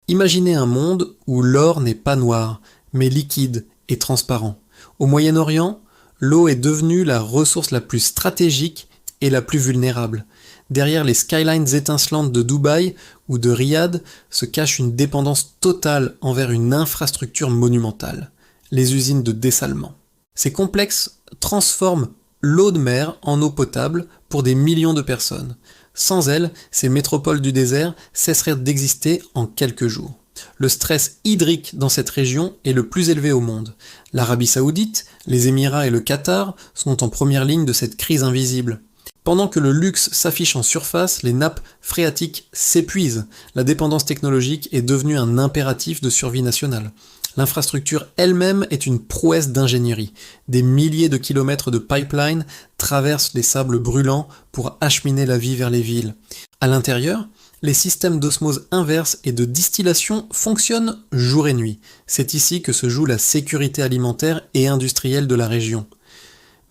Imaginez un monde où l'or n'est pas noir, mais liquide et transparent. Au Moyen-Orient, l'eau est devenue la ressource la plus stratégique et la plus vulnérable. Derrière les skylines étincelantes de Dubaï ou de Riyad se cache une dépendance totale envers une infrastructure monumentale, les usines de dessalement. Ces complexes transforment l'eau de mer en eau potable pour des millions de personnes. Sans elles, ces métropoles du désert cesseraient d'exister en quelques jours. Le stress hydrique dans cette région est le plus élevé au monde. L'Arabie Saoudite, les Émirats et le Qatar sont en première ligne de cette crise invisible. Pendant que le luxe s'affiche en surface, les nappes phréatiques s'épuisent. La dépendance technologique est devenue un impératif de survie nationale. L'infrastructure elle-même est une prouesse d'ingénierie. Des milliers de kilomètres de pipelines traversent les sables brûlants pour acheminer la vie vers les villes. À l'intérieur, les systèmes d'osmose inverse et de distillation fonctionnent jour et nuit. C'est ici que se joue la sécurité alimentaire et industrielle de la région.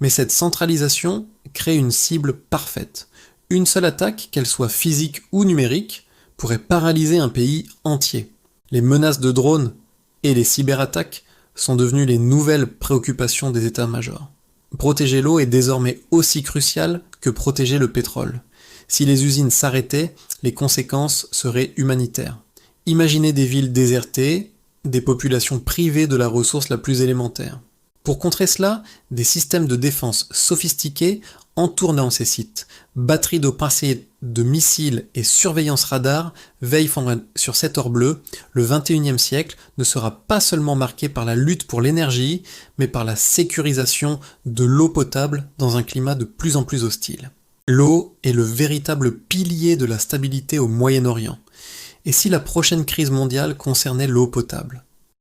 Mais cette centralisation crée une cible parfaite. Une seule attaque, qu'elle soit physique ou numérique, pourrait paralyser un pays entier. Les menaces de drones et les cyberattaques sont devenues les nouvelles préoccupations des états-majors. Protéger l'eau est désormais aussi crucial que protéger le pétrole. Si les usines s'arrêtaient, les conséquences seraient humanitaires. Imaginez des villes désertées, des populations privées de la ressource la plus élémentaire. Pour contrer cela, des systèmes de défense sophistiqués entourent ces sites. Batteries de missiles et surveillance radar veillent sur cet or bleu. Le XXIe siècle ne sera pas seulement marqué par la lutte pour l'énergie, mais par la sécurisation de l'eau potable dans un climat de plus en plus hostile. L'eau est le véritable pilier de la stabilité au Moyen-Orient. Et si la prochaine crise mondiale concernait l'eau potable ?